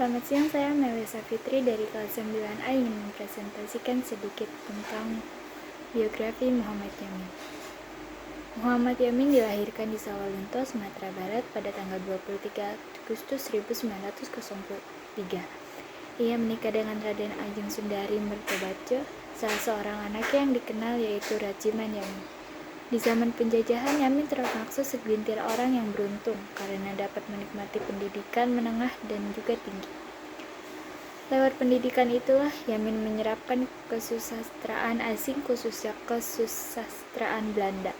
Selamat siang, saya Melisa Fitri dari kelas 9A ingin mempresentasikan sedikit tentang biografi Muhammad Yamin. Muhammad Yamin dilahirkan di Sawalunto, Sumatera Barat pada tanggal 23 Agustus 1903. Ia menikah dengan Raden Ajeng Sundari Mertobajo, salah seorang anaknya yang dikenal yaitu Rajiman Yamin. Di zaman penjajahan, Yamin termaksud segelintir orang yang beruntung karena dapat menikmati pendidikan menengah dan juga tinggi. Lewat pendidikan itulah Yamin menyerapkan kesusastraan asing, khususnya kesusastraan Belanda.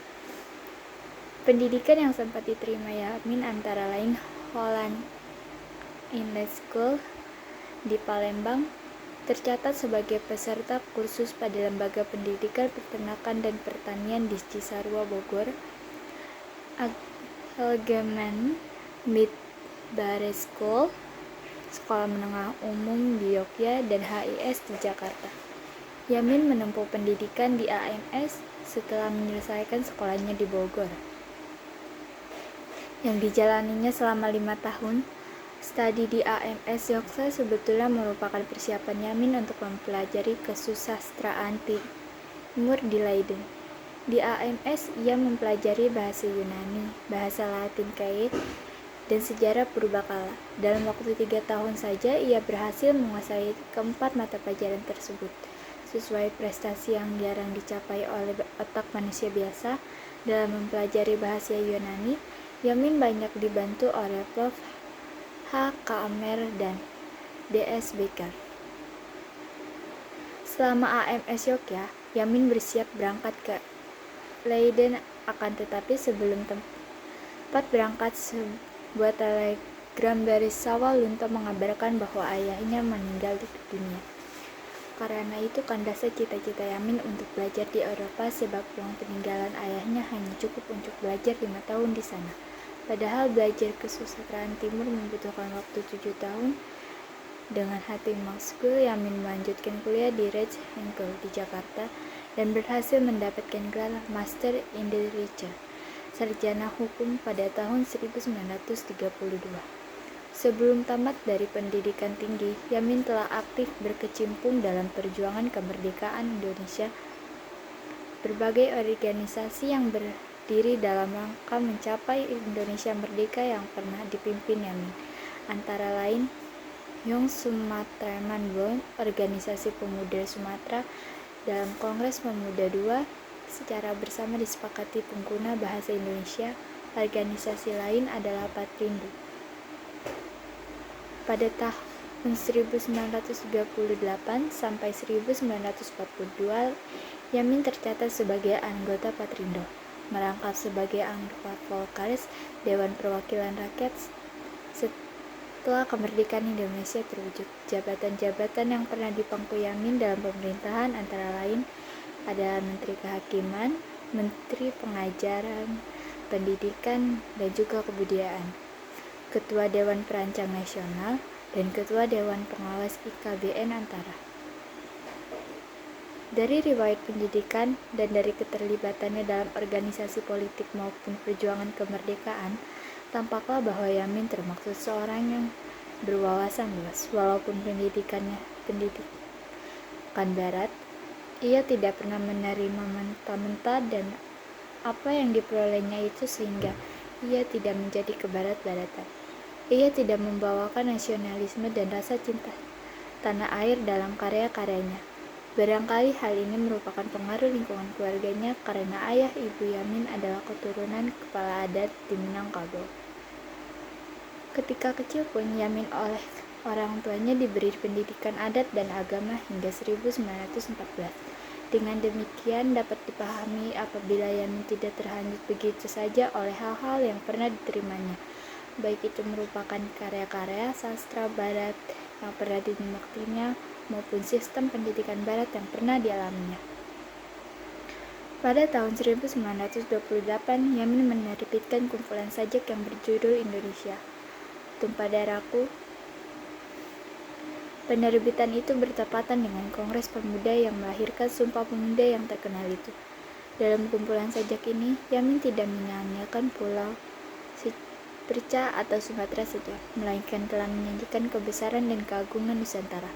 Pendidikan yang sempat diterima Yamin antara lain Holland Inlet School di Palembang, tercatat sebagai peserta kursus pada Lembaga Pendidikan Peternakan dan Pertanian di Cisarua, Bogor, Algemene Middelbare School, Sekolah Menengah Umum di Yogyakarta, dan HIS di Jakarta. Yamin menempuh pendidikan di AMS setelah menyelesaikan sekolahnya di Bogor, yang dijalaninya selama 5 tahun. Studi di AMS Yogyakarta sebetulnya merupakan persiapan Yamin untuk mempelajari kesusastraan timur di Leiden. Di AMS, ia mempelajari bahasa Yunani, bahasa Latin Kait, dan sejarah purbakala. Dalam waktu 3 tahun saja, ia berhasil menguasai keempat mata pelajaran tersebut. Sesuai prestasi yang jarang dicapai oleh otak manusia biasa dalam mempelajari bahasa Yunani, Yamin banyak dibantu oleh Prof. H. K. Amer dan D.S. Becker. Selama AMS Yogyakarta, Yamin bersiap berangkat ke Leiden, akan tetapi sebelum tempat berangkat, sebuah telegram dari Sawalunto mengabarkan bahwa ayahnya meninggal di dunia. Karena itu kandasnya cita-cita Yamin untuk belajar di Eropa, sebab uang peninggalan ayahnya hanya cukup untuk belajar 5 tahun di sana. Padahal belajar kesusastraan timur membutuhkan waktu 7 tahun. Dengan hati maksgul, Yamin melanjutkan kuliah di Recht Henkel di Jakarta dan berhasil mendapatkan gelar Master in the Rechten, sarjana hukum pada tahun 1932. Sebelum tamat dari pendidikan tinggi, Yamin telah aktif berkecimpung dalam perjuangan kemerdekaan Indonesia. Berbagai organisasi yang berdiri dalam rangka mencapai Indonesia merdeka yang pernah dipimpin Yamin, antara lain Young Sumatraman Bond, Organisasi Pemuda Sumatera. Dalam Kongres Pemuda II, secara bersama disepakati pengguna bahasa Indonesia. Organisasi lain adalah Patrindo. Pada tahun 1938 sampai 1942, Yamin tercatat sebagai anggota Patrindo, merangkap sebagai anggota Volkaris, Dewan Perwakilan Rakyat. Setelah kemerdekaan Indonesia terwujud, jabatan-jabatan yang pernah dipangku Yamin dalam pemerintahan antara lain adalah Menteri Kehakiman, Menteri Pengajaran, Pendidikan, dan juga Kebudayaan, Ketua Dewan Perancang Nasional, dan Ketua Dewan Pengawas IKBN antara. Dari riwayat pendidikan dan dari keterlibatannya dalam organisasi politik maupun perjuangan kemerdekaan, tampaklah bahwa Yamin termaksud seorang yang berwawasan luas. Walaupun pendidikan barat, ia tidak pernah menerima mentah-mentah dan apa yang diperolehnya itu, sehingga ia tidak menjadi kebarat-baratan. Ia tidak membawakan nasionalisme dan rasa cinta tanah air dalam karya-karyanya. Barangkali hal ini merupakan pengaruh lingkungan keluarganya karena ayah ibu Yamin adalah keturunan kepala adat di Minangkabau. Ketika kecil pun, Yamin oleh orang tuanya diberi pendidikan adat dan agama hingga 1914. Dengan demikian dapat dipahami apabila Yamin tidak terhanyut begitu saja oleh hal-hal yang pernah diterimanya, baik itu merupakan karya-karya sastra barat yang pernah dinikmatinya maupun sistem pendidikan barat yang pernah dialaminya. Pada tahun 1928, Yamin menerbitkan kumpulan sajak yang berjudul Indonesia, Tumpah Darahku. Penerbitan itu bertepatan dengan Kongres Pemuda yang melahirkan Sumpah Pemuda yang terkenal itu. Dalam kumpulan sajak ini, Yamin tidak menyanyiakan pulau Perca atau Sumatera saja, melainkan telah menyajikan kebesaran dan keagungan Nusantara.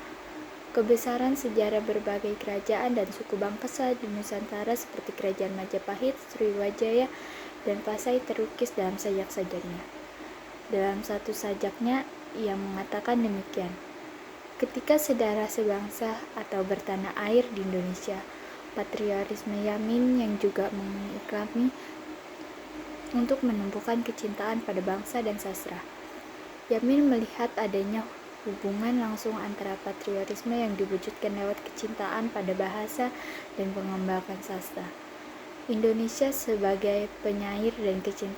Kebesaran sejarah berbagai kerajaan dan suku bangsa di Nusantara seperti Kerajaan Majapahit, Sriwijaya, dan Pasai terukis dalam sajak-sajaknya. Dalam satu sajaknya, ia mengatakan demikian. Ketika saudara sebangsa atau bertanah air di Indonesia, patriotisme Yamin yang juga mengiklami untuk menumbuhkan kecintaan pada bangsa dan sastra. Yamin melihat adanya hubungan langsung antara patriotisme yang diwujudkan lewat kecintaan pada bahasa dan pengembangan sastra. Indonesia sebagai penyair dan kecintaannya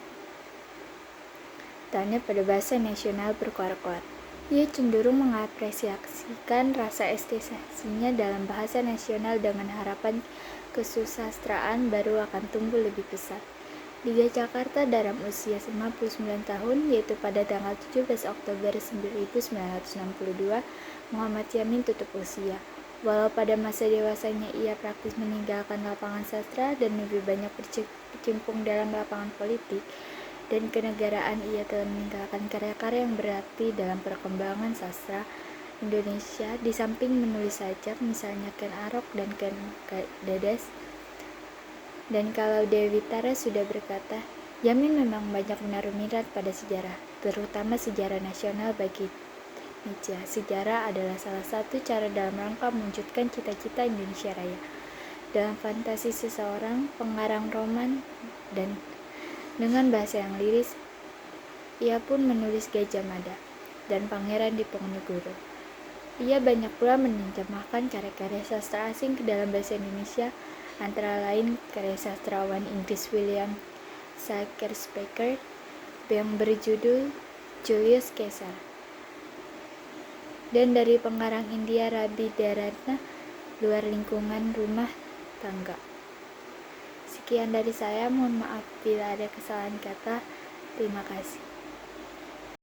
pada bahasa nasional berkuat-kuat. Ia cenderung mengapresiasikan rasa estetisasinya dalam bahasa nasional dengan harapan kesusastraan baru akan tumbuh lebih pesat. Liga Jakarta dalam usia 59 tahun, yaitu pada tanggal 17 Oktober 1962, Muhammad Yamin tutup usia. Walau pada masa dewasanya ia praktis meninggalkan lapangan sastra dan lebih banyak berkecimpung dalam lapangan politik dan kenegaraan, ia telah meninggalkan karya-karya yang berarti dalam perkembangan sastra Indonesia. Di samping menulis sajak, misalnya Ken Arok dan Ken Dedes. Dan kalau Dewi Tara sudah berkata, Yamin memang banyak menaruh minat pada sejarah, terutama sejarah nasional bagi Indonesia. Sejarah adalah salah satu cara dalam rangka mewujudkan cita-cita Indonesia Raya. Dalam fantasi seseorang, pengarang roman, dan dengan bahasa yang liris, ia pun menulis Gajah Mada dan Pangeran Diponegoro. Ia banyak pula menerjemahkan karya-karya sastra asing ke dalam bahasa Indonesia, antara lain karya sastrawan Inggris William Shakespeare yang berjudul Julius Caesar, dan dari pengarang India Rabi Dharana, Luar Lingkungan Rumah Tangga. Sekian dari saya, mohon maaf bila ada kesalahan kata. Terima kasih.